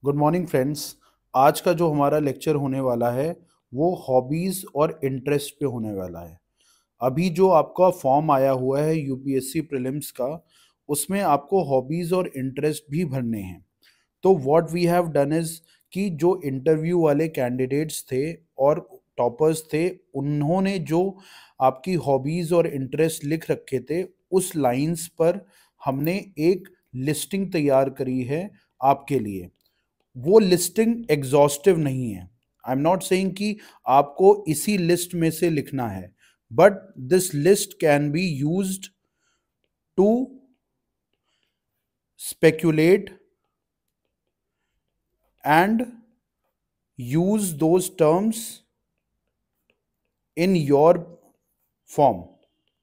Good morning friends. आज का जो हमारा लेक्चर होने वाला है वो हॉबीज़ और इंटरेस्ट पे होने वाला है। अभी जो आपका फॉर्म आया हुआ है यूपीएससी प्रीलिम्स का, उसमें आपको हॉबीज़ और इंटरेस्ट भी भरने हैं। तो what we have done is कि जो इंटरव्यू वाले कैंडिडेट्स थे और टॉपर्स थे, उन्होंने जो आपकी हॉबीज़ और इंटरेस्ट लिख रखे थे, उस लाइंस पर हमने एक लिस्टिंग तैयार करी है आपके लिए। वो लिस्टिंग एग्जॉस्टिव नहीं है। आई एम नॉट सेइंग कि आपको इसी लिस्ट में से लिखना है, but this list can be used to speculate and use those terms in your form.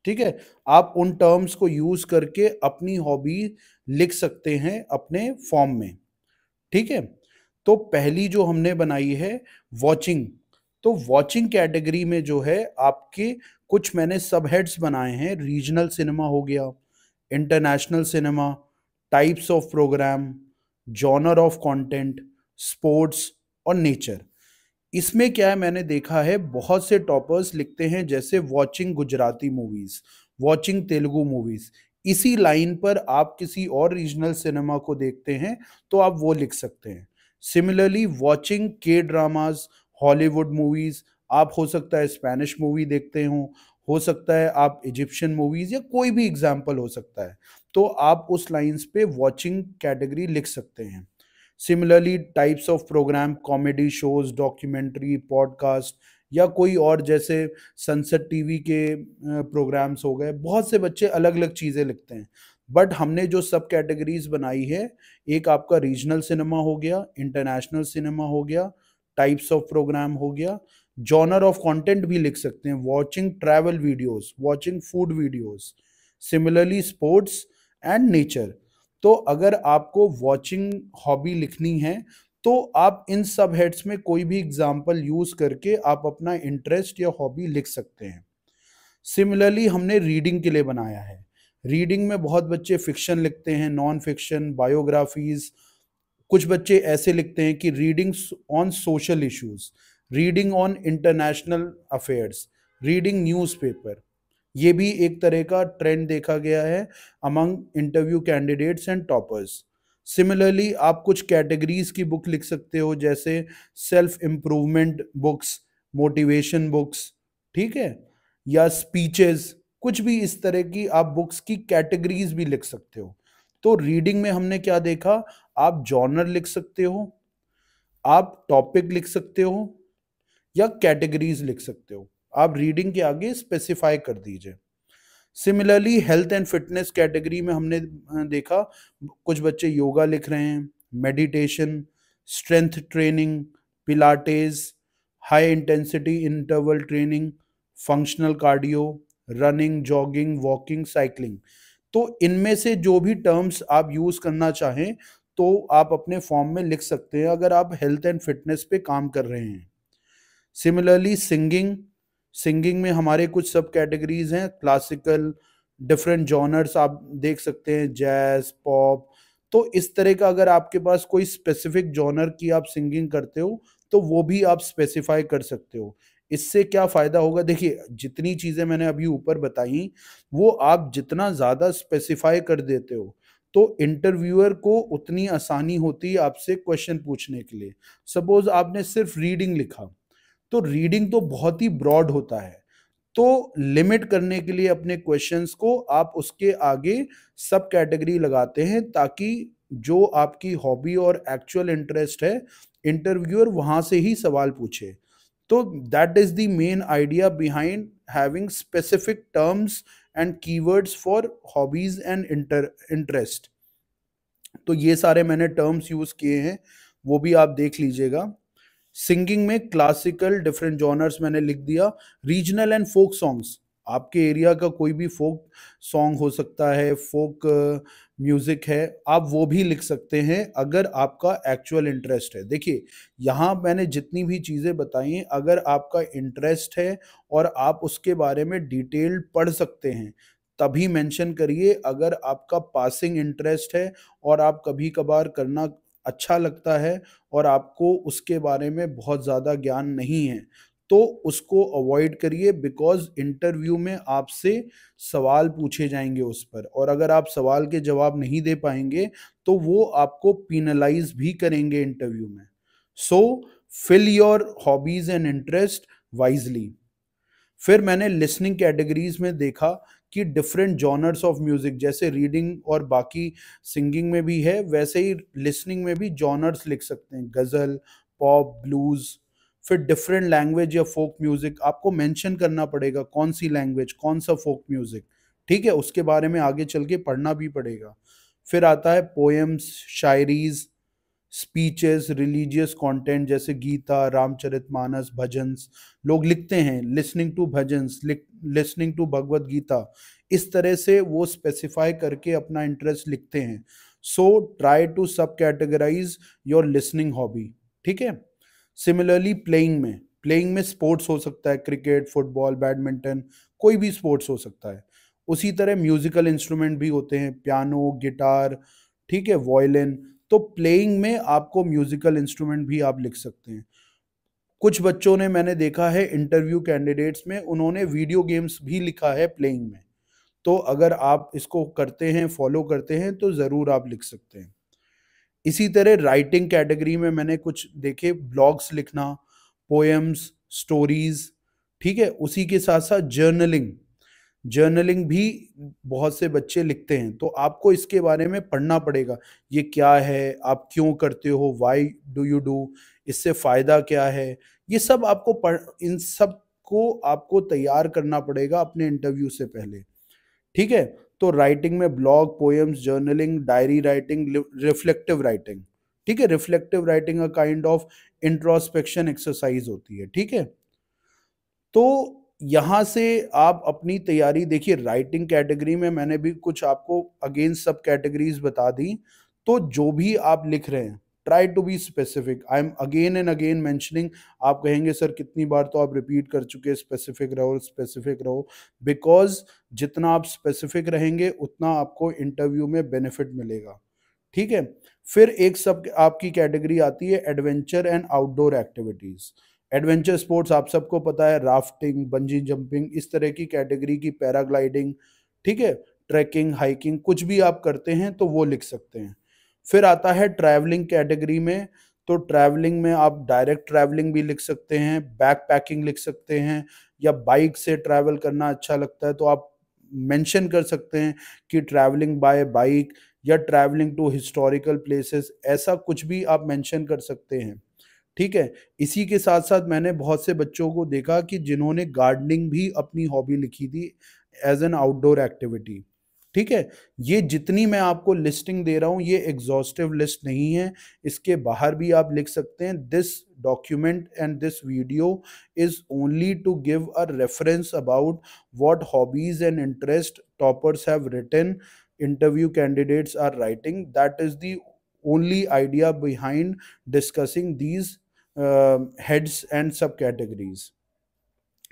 ठीक है, आप उन टर्म्स को यूज करके अपनी हॉबी लिख सकते हैं अपने फॉर्म में। ठीक है, तो पहली जो हमने बनाई है वॉचिंग। तो वॉचिंग कैटेगरी में जो है आपके कुछ मैंने सब हेड्स बनाए हैं। रीजनल सिनेमा हो गया, international cinema, types of program, genre of content, sports और नेचर। इसमें क्या है, मैंने देखा है बहुत से टॉपर्स लिखते हैं जैसे watching Gujarati movies, watching Telugu movies. इसी लाइन पर आप किसी और रीजनल सिनेमा को देखते हैं तो आप वो लिख सकते हैं। सिमिलरली वॉचिंग के ड्रामाज, हॉलीवुड मूवीज, आप हो सकता है स्पेनिश मूवी देखते हो सकता है आप इजिप्शियन मूवीज, या कोई भी एग्जाम्पल हो सकता है। तो आप उस लाइंस पे वॉचिंग कैटेगरी लिख सकते हैं। Similarly types of program, comedy shows, documentary, podcast, या कोई और जैसे सनसेट टीवी के प्रोग्राम्स हो गए। बहुत से बच्चे अलग अलग चीज़ें लिखते हैं, बट हमने जो सब कैटेगरीज बनाई है, एक आपका रीजनल सिनेमा हो गया, इंटरनेशनल सिनेमा हो गया, टाइप्स ऑफ प्रोग्राम हो गया, जॉनर ऑफ कंटेंट भी लिख सकते हैं, watching travel videos, watching food videos, similarly sports and nature. तो अगर आपको वॉचिंग हॉबी लिखनी है तो आप इन सब हेड्स में कोई भी एग्जाम्पल यूज करके आप अपना इंटरेस्ट या हॉबी लिख सकते हैं। सिमिलरली हमने रीडिंग के लिए बनाया है। रीडिंग में बहुत बच्चे फिक्शन लिखते हैं, नॉन फिक्शन, बायोग्राफीज। कुछ बच्चे ऐसे लिखते हैं कि reading on social issues, reading on international affairs, reading newspaper. ये भी एक तरह का ट्रेंड देखा गया है among interview candidates and toppers. Similarly आप कुछ कैटेगरीज की बुक लिख सकते हो जैसे self improvement books, motivation books, ठीक है, या स्पीचेस। कुछ भी इस तरह की आप बुक्स की कैटेगरीज भी लिख सकते हो। तो रीडिंग में हमने क्या देखा, आप जॉनर लिख सकते हो, आप टॉपिक लिख सकते हो, या कैटेगरीज लिख सकते हो। आप रीडिंग के आगे स्पेसिफाई कर दीजिए। Similarly health and fitness category में हमने देखा कुछ बच्चे योगा लिख रहे हैं, meditation, strength training, Pilates, high intensity interval training, functional cardio, running, jogging, walking, cycling. तो इनमें से जो भी टर्म्स आप यूज करना चाहें तो आप अपने फॉर्म में लिख सकते हैं अगर आप हेल्थ एंड फिटनेस पे काम कर रहे हैं। सिमिलरली सिंगिंग, सिंगिंग में हमारे कुछ सब कैटेगरीज हैं, क्लासिकल, डिफरेंट जॉनर्स आप देख सकते हैं, जैज, पॉप। तो इस तरह का अगर आपके पास कोई स्पेसिफिक जॉनर की आप सिंगिंग करते हो तो वो भी आप स्पेसिफाई कर सकते हो। इससे क्या फायदा होगा, देखिए जितनी चीजें मैंने अभी ऊपर बताई वो आप जितना ज्यादा स्पेसिफाई कर देते हो तो इंटरव्यूअर को उतनी आसानी होती है आपसे क्वेश्चन पूछने के लिए। सपोज आपने सिर्फ रीडिंग लिखा तो रीडिंग तो बहुत ही ब्रॉड होता है। तो लिमिट करने के लिए अपने क्वेश्चंस को आप उसके आगे सब कैटेगरी लगाते हैं ताकि जो आपकी हॉबी और एक्चुअल इंटरेस्ट है इंटरव्यूअर वहां से ही सवाल पूछे। तो that is the main idea behind having specific terms and keywords for hobbies and interest. तो ये सारे मैंने टर्म्स यूज किए हैं, वो भी आप देख लीजिएगा। सिंगिंग में क्लासिकल, डिफरेंट जॉनर्स मैंने लिख दिया। रीजनल एंड फोक सॉन्ग्स, आपके एरिया का कोई भी फोक सॉन्ग हो सकता है, फोक म्यूजिक है, आप वो भी लिख सकते हैं अगर आपका एक्चुअल इंटरेस्ट है। देखिए यहाँ मैंने जितनी भी चीज़ें बताई हैं, अगर आपका इंटरेस्ट है और आप उसके बारे में डिटेल पढ़ सकते हैं तभी मेंशन करिए। अगर आपका पासिंग इंटरेस्ट है और आप कभी कभार करना अच्छा लगता है और आपको उसके बारे में बहुत ज़्यादा ज्ञान नहीं है, तो उसको अवॉइड करिए, बिकॉज़ इंटरव्यू में आपसे सवाल पूछे जाएँगे उस पर, और अगर आप सवाल के जवाब नहीं दे पाएँगे, तो वो आपको पेनलाइज़ भी करेंगे इंटरव्यू में। So fill your hobbies and interest wisely. फिर मैंने लिसनिंग कैटेगरीज में देखा कि डिफरेंट जॉनर्स ऑफ म्यूजिक, जैसे रीडिंग और बाकी सिंगिंग में भी है, वैसे ही लिसनिंग में भी जॉनर्स लिख सकते हैं, गजल, पॉप, ब्लूज। फिर डिफरेंट लैंग्वेज या फोक म्यूजिक, आपको मेंशन करना पड़ेगा कौन सी लैंग्वेज, कौन सा फोक म्यूजिक, ठीक है, उसके बारे में आगे चल के पढ़ना भी पड़ेगा। फिर आता है poems, shayaris, speeches, religious content जैसे गीता, रामचरितमानस, भजन्स लोग लिखते हैं, listening to bhajans, listening to Bhagavad Gita, इस तरह से वो स्पेसिफाई करके अपना इंटरेस्ट लिखते हैं। सो ट्राई टू सब कैटेगराइज योर लिसनिंग हॉबी, ठीक है। सिमिलरली प्लेइंग में स्पोर्ट्स हो सकता है, क्रिकेट, फुटबॉल, बैडमिंटन, कोई भी स्पोर्ट्स हो सकता है। उसी तरह म्यूजिकल इंस्ट्रूमेंट भी होते हैं, पियानो, गिटार, ठीक है, वायलिन। तो प्लेइंग में आपको म्यूजिकल इंस्ट्रूमेंट भी आप लिख सकते हैं। कुछ बच्चों ने, मैंने देखा है इंटरव्यू कैंडिडेट्स में, उन्होंने वीडियो गेम्स भी लिखा है प्लेइंग में। तो अगर आप इसको करते हैं, फॉलो करते हैं, तो ज़रूर आप लिख सकते हैं। इसी तरह राइटिंग कैटेगरी में मैंने कुछ देखे, ब्लॉग्स लिखना, पोएम्स, स्टोरीज, ठीक है। उसी के साथ साथ जर्नलिंग भी बहुत से बच्चे लिखते हैं, तो आपको इसके बारे में पढ़ना पड़ेगा, ये क्या है, आप क्यों करते हो, व्हाई डू यू डू, इससे फायदा क्या है, ये सब आपको इन सब को आपको तैयार करना पड़ेगा अपने इंटरव्यू से पहले, ठीक है। तो राइटिंग में blog, poems, journaling, diary writing, reflective writing, ठीक है। Reflective writing a kind of introspection exercise होती है, ठीक है। तो यहाँ से आप अपनी तैयारी देखिए, राइटिंग कैटेगरी में मैंने भी कुछ आपको अगेन सब कैटेगरीज बता दी। तो जो भी आप लिख रहे हैं, try to be specific. I am again and again mentioning, आप कहेंगे सर कितनी बार तो आप रिपीट कर चुके, स्पेसिफिक रहो, स्पेसिफिक रहो, बिकॉज जितना आप स्पेसिफिक रहेंगे उतना आपको इंटरव्यू में बेनिफिट मिलेगा, ठीक है। फिर एक सब आपकी कैटेगरी आती है adventure and outdoor activities. Adventure sports आप सबको पता है, राफ्टिंग, बंजी जंपिंग, इस तरह की कैटेगरी की, पैराग्लाइडिंग, ठीक है, ट्रैकिंग, हाइकिंग, कुछ भी आप करते हैं तो वो लिख सकते हैं। फिर आता है ट्रैवलिंग कैटेगरी में, तो ट्रैवलिंग में आप डायरेक्ट ट्रैवलिंग भी लिख सकते हैं, बैक पैकिंग लिख सकते हैं, या बाइक से ट्रैवल करना अच्छा लगता है तो आप मेंशन कर सकते हैं कि ट्रैवलिंग बाय बाइक, या ट्रैवलिंग टू हिस्टोरिकल प्लेसेस, ऐसा कुछ भी आप मेंशन कर सकते हैं, ठीक है। इसी के साथ साथ मैंने बहुत से बच्चों को देखा कि जिन्होंने गार्डनिंग भी अपनी हॉबी लिखी थी एज एन आउटडोर एक्टिविटी, ठीक है। ये जितनी मैं आपको लिस्टिंग दे रहा हूं, ये एग्जॉस्टिव लिस्ट नहीं है, इसके बाहर भी आप लिख सकते हैं। This document and this video is only to give a reference about what hobbies and interest toppers have written, interview candidates are writing. That is the only idea behind discussing these heads and subcategories.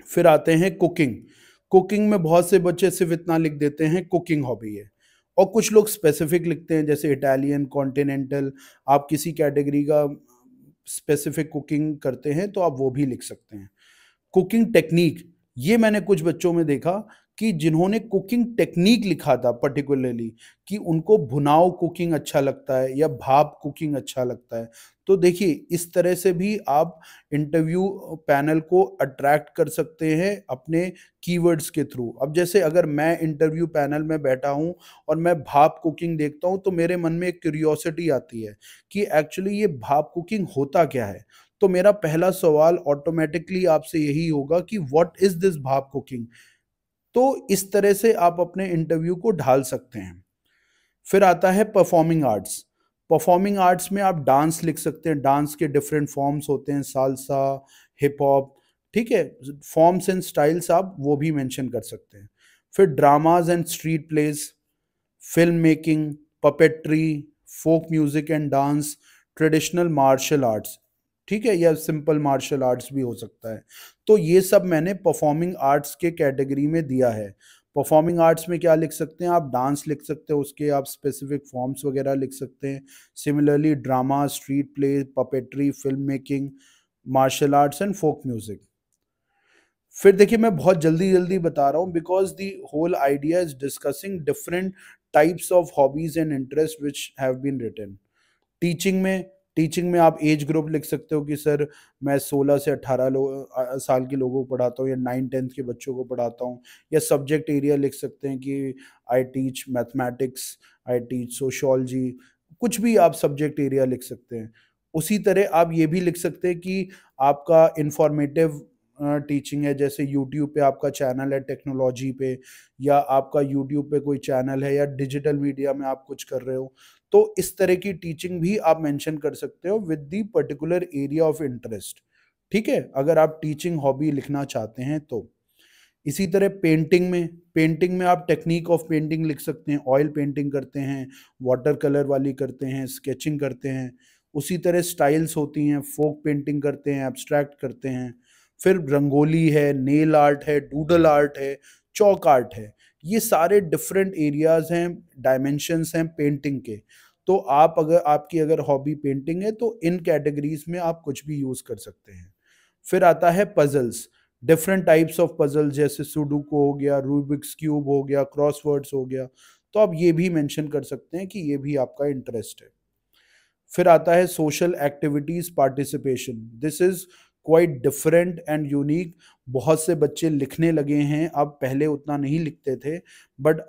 फिर आते हैं cooking में बहुत से बच्चे सिर्फ इतना लिख देते हैं कुकिंग हॉबी है, और कुछ लोग स्पेसिफिक लिखते हैं जैसे इटालियन, कॉन्टिनेंटल, आप किसी कैटेगरी का स्पेसिफिक कुकिंग करते हैं तो आप वो भी लिख सकते हैं। कुकिंग टेक्निक, ये मैंने कुछ बच्चों में देखा कि जिन्होंने कुकिंग टेक्निक लिखा था पर्टिकुलरली, कि उनको भुनाव कुकिंग अच्छा लगता है या भाप कुकिंग अच्छा लगता है। तो देखिए, इस तरह से भी आप इंटरव्यू पैनल को अट्रैक्ट कर सकते हैं अपने कीवर्ड्स के थ्रू। अब जैसे अगर मैं इंटरव्यू पैनल में बैठा हूं और मैं भाप कुकिंग देखता हूं, तो मेरे मन में एक क्यूरियोसिटी आती है कि एक्चुअली ये भाप कुकिंग होता क्या है। तो मेरा पहला सवाल ऑटोमेटिकली आपसे यही होगा कि व्हाट इज दिस भाप कुकिंग। तो इस तरह से आप अपने इंटरव्यू को ढाल सकते हैं। फिर आता है परफॉर्मिंग आर्ट्स। परफॉर्मिंग आर्ट्स में आप डांस लिख सकते हैं, डांस के डिफरेंट फॉर्म्स होते हैं, सालसा, हिप हॉप, ठीक है, फॉर्म्स एंड स्टाइल्स आप वो भी मेंशन कर सकते हैं। फिर dramas and street plays, film making, puppetry, folk music and dance, traditional martial arts, ठीक है, या सिंपल मार्शल आर्ट्स भी हो सकता है। तो ये सब मैंने परफॉर्मिंग आर्ट्स के कैटेगरी में दिया है। परफॉर्मिंग आर्ट्स में क्या लिख सकते हैं आप, डांस लिख सकते हो, उसके आप स्पेसिफिक फॉर्म्स वगैरह लिख सकते हैं। Similarly drama, street play, puppetry, film making, martial arts and folk music. फिर देखिए मैं बहुत जल्दी जल्दी बता रहा हूँ because the whole idea is discussing different types of hobbies and interest which have been written. Teaching में आप एज ग्रुप लिख सकते हो कि सर मैं 16 से 18 साल के लोगों को पढ़ाता हूँ या 9-10 के बच्चों को पढ़ाता हूँ। या सब्जेक्ट एरिया लिख सकते हैं कि I teach mathematics, I teach sociology, कुछ भी आप सब्जेक्ट एरिया लिख सकते हैं। उसी तरह आप ये भी लिख सकते हैं कि आपका इंफॉर्मेटिव टीचिंग है, जैसे यूट्यूब पे आपका चैनल है टेक्नोलॉजी पे, या आपका यूट्यूब पे कोई चैनल है, या डिजिटल मीडिया में आप कुछ कर रहे हो। तो इस तरह की टीचिंग भी आप मेंशन कर सकते हो with the particular area of interest. ठीक है, अगर आप टीचिंग हॉबी लिखना चाहते हैं तो। इसी तरह पेंटिंग में आप टेक्निक ऑफ पेंटिंग लिख सकते हैं, ऑयल पेंटिंग करते हैं, वाटर कलर वाली करते हैं, स्केचिंग करते हैं। उसी तरह स्टाइल्स होती हैं, फोक पेंटिंग करते हैं, एब्स्ट्रैक्ट करते हैं। फिर रंगोली है, नेल आर्ट है, डूडल आर्ट है, चौक आर्ट है। ये सारे डिफरेंट एरियाज हैं, डायमेंशंस हैं पेंटिंग के। तो आपकी अगर हॉबी पेंटिंग है तो इन कैटेगरीज में आप कुछ भी यूज कर सकते हैं। फिर आता है puzzles, different types of puzzle, जैसे सुडोकू हो गया, रूबिक्स क्यूब हो गया, क्रॉसवर्ड्स हो गया। तो आप ये भी मेंशन कर सकते हैं कि ये भी आपका इंटरेस्ट है। फिर आता है social activities participation, this is quite different and unique. बहुत से बच्चे लिखने लगे हैं, अब पहले उतना नहीं लिखते थे, बट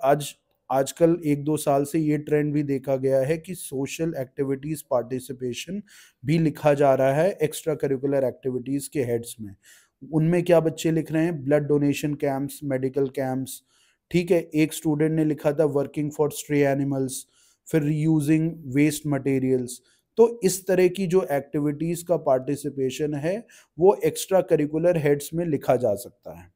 आजकल 1-2 साल से ये ट्रेंड भी देखा गया है कि सोशल एक्टिविटीज पार्टिसिपेशन भी लिखा जा रहा है एक्स्ट्रा करिकुलर एक्टिविटीज के हेड्स में। उनमें क्या बच्चे लिख रहे हैं, blood donation camps, medical camps. ठीक है, एक स्टूडेंट ने लिखा था वर्किंग फॉर स्ट्रे एनिमल्स, फिर रीयूजिंग वेस्ट मटेरियल्स। तो इस तरह की जो एक्टिविटीज का पार्टिसिपेशन है वो एक्स्ट्रा करिकुलर हेड्स में लिखा जा सकता है।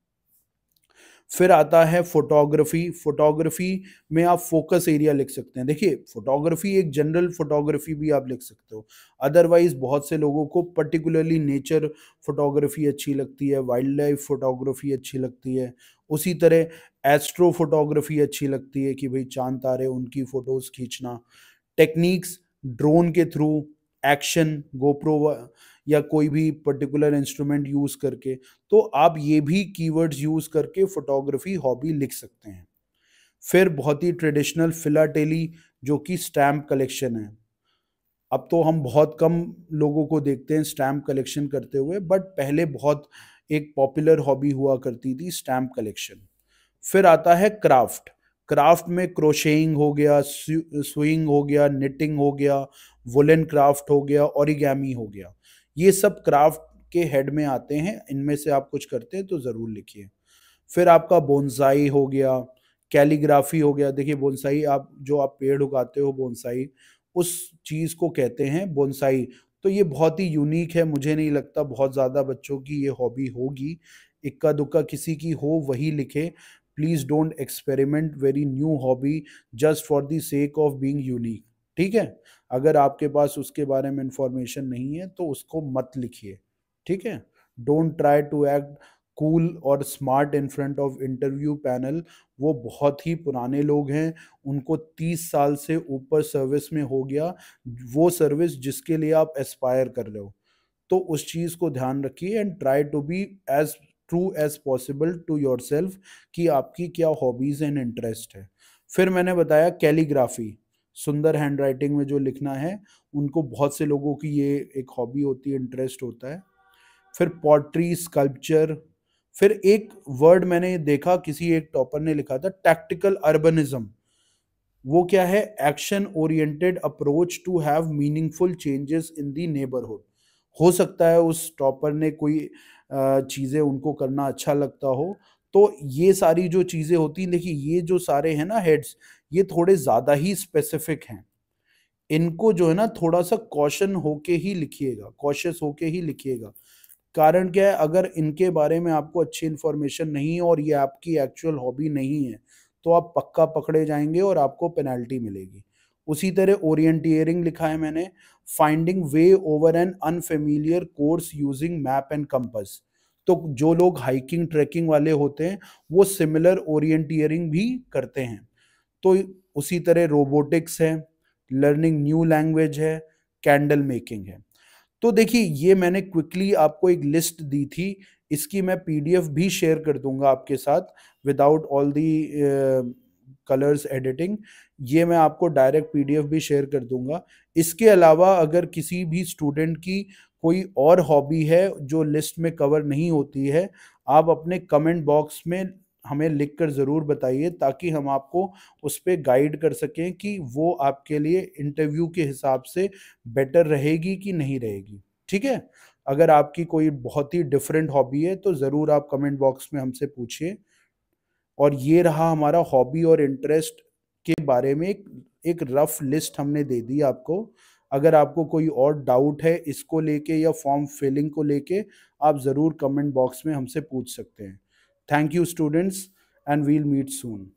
फिर आता है फोटोग्राफी में आप फोकस एरिया लिख सकते हैं। देखिए फोटोग्राफी एक जनरल फोटोग्राफी भी आप लिख सकते हो, अदरवाइज बहुत से लोगों को पर्टिकुलरली नेचर फोटोग्राफी अच्छी लगती है, वाइल्ड लाइफ फोटोग्राफी अच्छी लगती है। उसी तरह एस्ट्रो फोटोग्राफी अच्छी लगती है कि भाई चांद तारे उनकी फोटोज खींचना। टेक्निक्स, ड्रोन के थ्रू, एक्शन, गोप्रो या कोई भी पर्टिकुलर इंस्ट्रूमेंट यूज करके। तो आप ये भी कीवर्ड्स यूज करके फोटोग्राफी हॉबी लिख सकते हैं। फिर बहुत ही ट्रेडिशनल फिलाटेली, जो कि स्टैम्प कलेक्शन है। अब तो हम बहुत कम लोगों को देखते हैं स्टैम्प कलेक्शन करते हुए, बट पहले बहुत एक पॉपुलर हॉबी हुआ करती थी स्टैम्प कलेक्शन। फिर आता है क्राफ्ट में क्रोशेइंग हो गया, स्विंग हो गया, निटिंग हो गया, वुलन क्राफ्ट हो गया, ओरिगैमी हो गया। ये सब क्राफ्ट के हेड में आते हैं, इनमें से आप कुछ करते हैं तो ज़रूर लिखिए। फिर आपका बोनसाई हो गया, कैलीग्राफी हो गया। देखिए बोनसाई, आप पेड़ उगाते हो, बोनसाई उस चीज़ को कहते हैं बोनसाई। तो ये बहुत ही यूनिक है, मुझे नहीं लगता बहुत ज़्यादा बच्चों की ये हॉबी होगी। इक्का दुक्का किसी की हो वही लिखे। Please don't experiment very new hobby just for the sake of being unique. ठीक है, अगर आपके पास उसके बारे में इंफॉर्मेशन नहीं है तो उसको मत लिखिए। ठीक है, don't try to act cool और smart in front of interview panel. वो बहुत ही पुराने लोग हैं, उनको 30 साल से ऊपर सर्विस में हो गया, वो सर्विस जिसके लिए आप एस्पायर कर रहे हो। तो उस चीज़ को ध्यान रखिए and try to be as true as possible to yourself कि आपकी क्या हॉबीज एंड इंटरेस्ट है। फिर मैंने बताया कैलीग्राफी, सुंदर हैंडराइटिंग में जो लिखना है, उनको बहुत से लोगों की ये एक हॉबी होती है, इंटरेस्ट होता है। फिर पॉटरी, स्कल्पचर। फिर एक वर्ड मैंने देखा, किसी एक टॉपर ने लिखा था टैक्टिकल अर्बनिज्म। वो क्या है, action oriented approach to have meaningful changes in the neighbourhood. हो सकता है उस टॉपर ने कोई चीज़ें उनको करना अच्छा लगता हो। तो ये सारी जो चीज़ें होती हैं, देखिए ये जो सारे हैं ना हेड्स, ये थोड़े ज़्यादा ही स्पेसिफिक हैं। इनको जो है ना थोड़ा सा कॉशन होके ही लिखिएगा, कॉशियस होके ही लिखिएगा। कारण क्या है, अगर इनके बारे में आपको अच्छी इन्फॉर्मेशन नहीं है और ये आपकी एक्चुअल हॉबी नहीं है तो आप पक्का पकड़े जाएंगे और आपको पेनल्टी मिलेगी। उसी तरह ओरिएंटियरिंग लिखा है मैंने, finding way over an unfamiliar course using map and compass. तो जो लोग हाइकिंग ट्रैकिंग वाले होते हैं वो सिमिलर ओरिएंटियरिंग भी करते हैं। तो उसी तरह रोबोटिक्स है, लर्निंग न्यू लैंग्वेज है, कैंडल मेकिंग है। तो देखिए ये मैंने क्विकली आपको एक लिस्ट दी थी, इसकी मैं पीडीएफ भी शेयर कर दूंगा आपके साथ without all the colours editing. ये मैं आपको डायरेक्ट पीडीएफ भी शेयर कर दूंगा। इसके अलावा अगर किसी भी स्टूडेंट की कोई और हॉबी है जो लिस्ट में कवर नहीं होती है, आप अपने कमेंट बॉक्स में हमें लिख कर ज़रूर बताइए ताकि हम आपको उस पे गाइड कर सकें कि वो आपके लिए इंटरव्यू के हिसाब से बेटर रहेगी कि नहीं रहेगी। ठीक है? अगर आपकी कोई बहुत ही डिफरेंट हॉबी है तो ज़रूर आप कमेंट बॉक्स में हमसे पूछिए। और ये रहा हमारा हॉबी और इंटरेस्ट के बारे में एक रफ लिस्ट हमने दे दी आपको। अगर आपको कोई और डाउट है इसको लेके या फॉर्म फिलिंग को लेके, आप ज़रूर कमेंट बॉक्स में हमसे पूछ सकते हैं। Thank you students, and we'll meet soon.